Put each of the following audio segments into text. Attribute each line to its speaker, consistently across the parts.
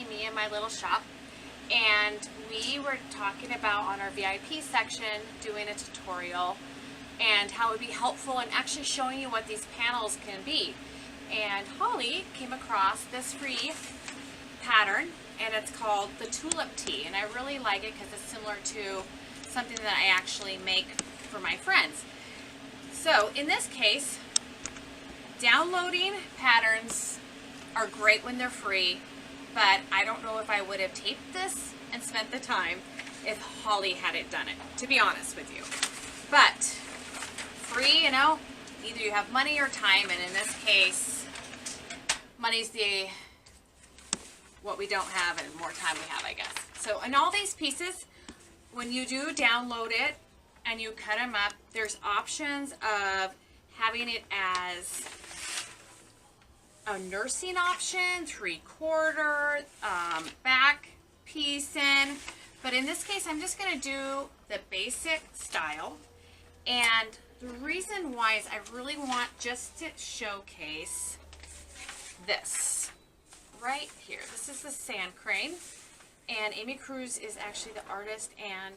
Speaker 1: me and my little shop, and we were talking about on our VIP section doing a tutorial and how it would be helpful in actually showing you what these panels can be. And Holly came across this free pattern, and it's called the Tulip Tee, and I really like it because it's similar to something that I actually make for my friends. So in this case, downloading patterns are great when they're free, but I don't know if I would have taped this and spent the time if Holly hadn't done it, to be honest with you. But free, you know, either you have money or time, and in this case, money's what we don't have and more time we have, I guess. So in all these pieces, when you do download it and you cut them up, there's options of having it as a nursing option, 3/4, back piece in. But in this case, I'm just going to do the basic style. And the reason why is I really want just to showcase this right here. This is the sand crane. And Amy Cruz is actually the artist, and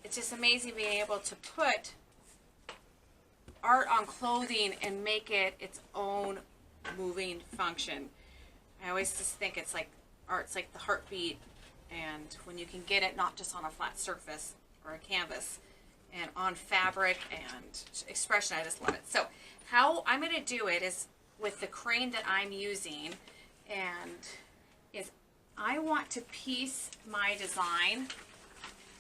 Speaker 1: it's just amazing being able to put art on clothing and make it its own moving function. I always just think it's like art's like the heartbeat, and when you can get it not just on a flat surface or a canvas and on fabric and expression, I just love it. So how I'm going to do it is with the crane that I'm using, and I want to piece my design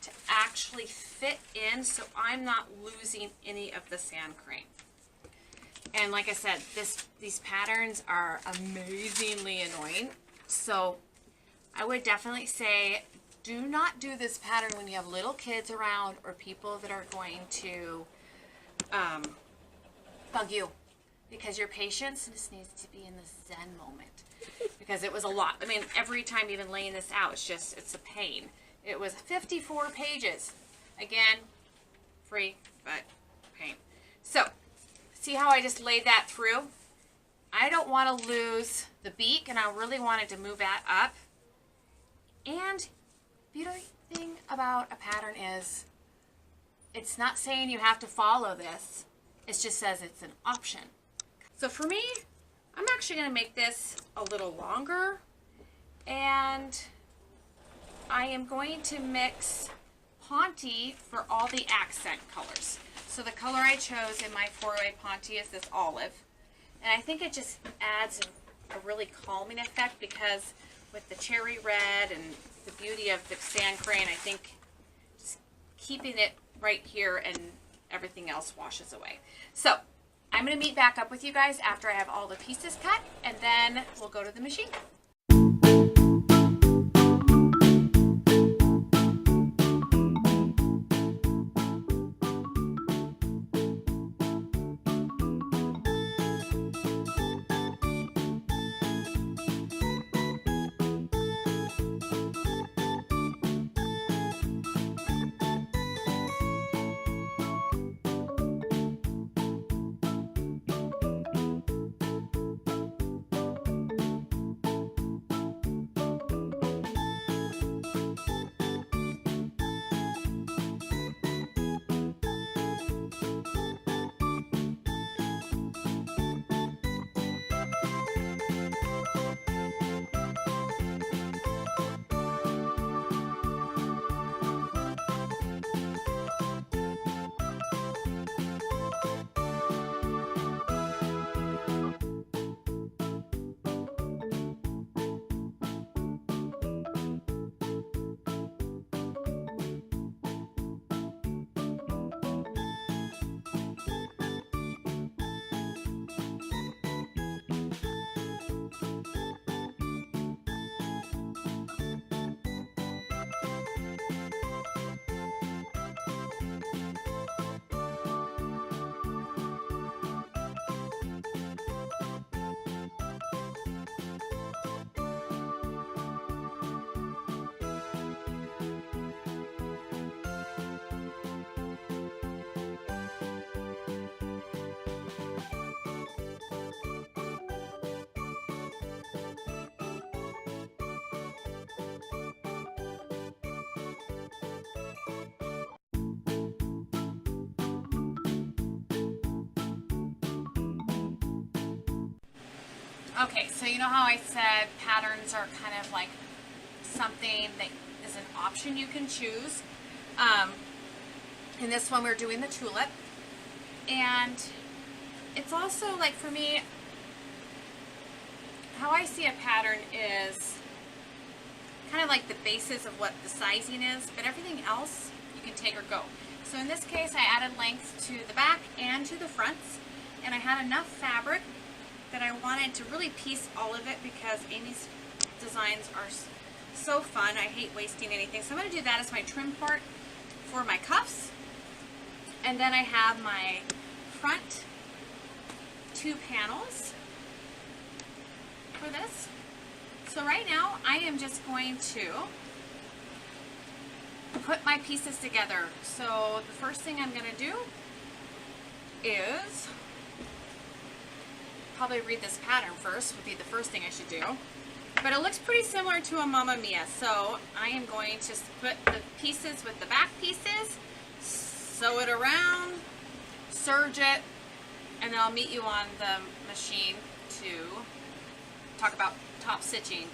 Speaker 1: to actually fit in so I'm not losing any of the sand crane. And like I said, these patterns are amazingly annoying. So I would definitely say do not do this pattern when you have little kids around or people that are going to bug you, because your patience just needs to be in the Zen moment. Because it was a lot. I mean, every time even laying this out, it's a pain. It was 54 pages. Again, free, but pain. So, see how I just laid that through? I don't want to lose the beak, and I really wanted to move that up. And the beautiful thing about a pattern is it's not saying you have to follow this. It just says it's an option. So for me, I'm actually going to make this a little longer, and I am going to mix Ponte for all the accent colors. So the color I chose in my 4-way Ponte is this olive, and I think it just adds a really calming effect, because with the cherry red and the beauty of the sand crane, I think just keeping it right here and everything else washes away. So I'm going to meet back up with you guys after I have all the pieces cut, and then we'll go to the machine. Okay, so you know how I said patterns are kind of like something that is an option you can choose. In this one we're doing the tulip, and it's also like, for me, how I see a pattern is kind of like the basis of what the sizing is, but everything else you can take or go. So in this case I added length to the back and to the fronts, and I had enough fabric that I wanted to really piece all of it because Amy's designs are so fun. I hate wasting anything. So I'm going to do that as my trim part for my cuffs. And then I have my front 2 panels for this. So right now I am just going to put my pieces together. So the first thing I'm going to do is probably read this pattern first, would be the first thing I should do. But it looks pretty similar to a Mamma Mia. So I am going to put the pieces with the back pieces, sew it around, serge it, and then I'll meet you on the machine to talk about top stitching.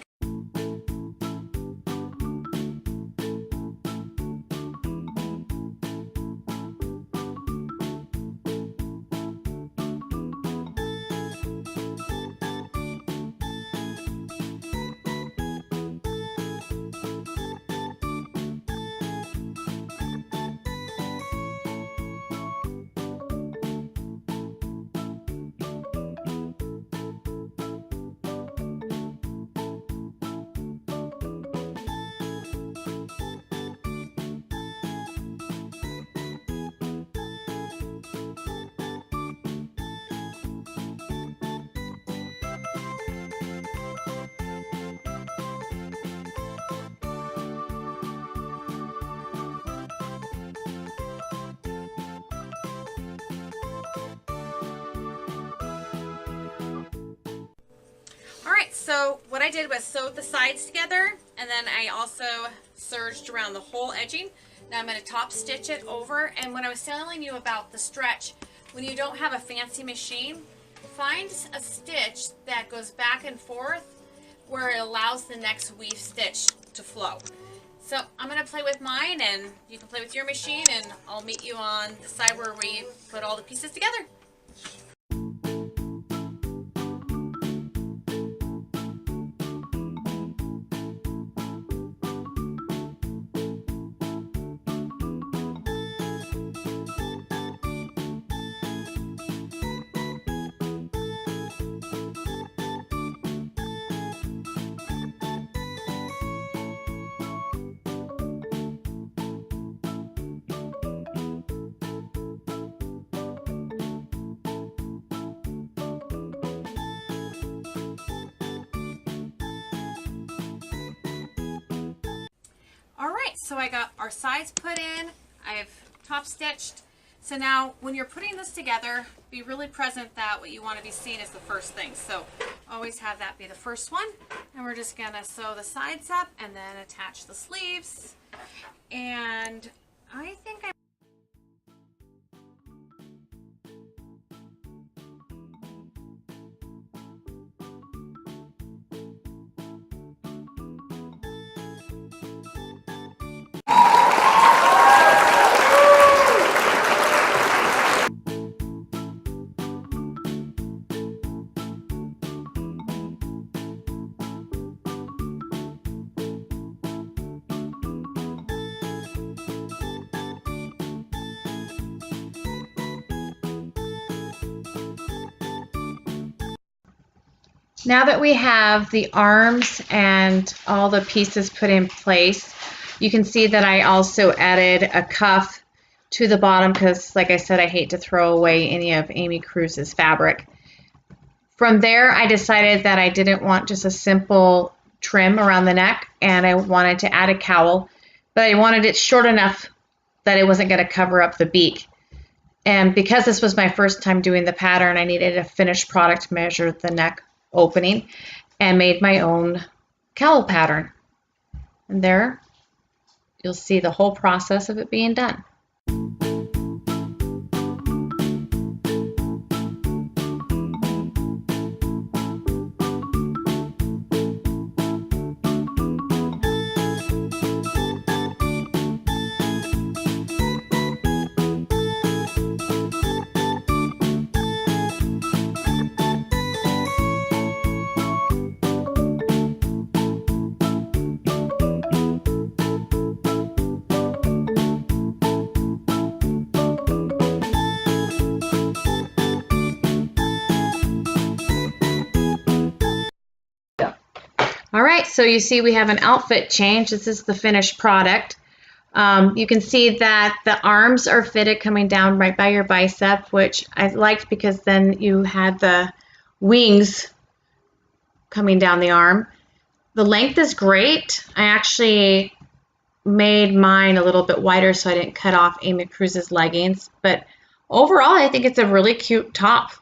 Speaker 1: Alright, so what I did was sewed the sides together, and then I also serged around the whole edging. Now I'm going to top stitch it over, and when I was telling you about the stretch, when you don't have a fancy machine, find a stitch that goes back and forth where it allows the next weave stitch to flow. So I'm going to play with mine, and you can play with your machine, and I'll meet you on the side where we put all the pieces together. Alright, so I got our sides put in, I've top stitched. So now when you're putting this together, be really present that what you want to be seeing is the first thing. So always have that be the first one. And we're just going to sew the sides up and then attach the sleeves. And I think I
Speaker 2: Now that we have the arms and all the pieces put in place, you can see that I also added a cuff to the bottom because, like I said, I hate to throw away any of Amy Cruz's fabric. From there, I decided that I didn't want just a simple trim around the neck, and I wanted to add a cowl, but I wanted it short enough that it wasn't going to cover up the beak. And because this was my first time doing the pattern, I needed a finished product to measure the neck opening, and made my own cowl pattern. And there you'll see the whole process of it being done. All right, so you see we have an outfit change. This is the finished product. You can see that the arms are fitted coming down right by your bicep, which I liked because then you had the wings coming down the arm. The length is great. I actually made mine a little bit wider so I didn't cut off Amy Cruz's leggings, but overall I think it's a really cute top.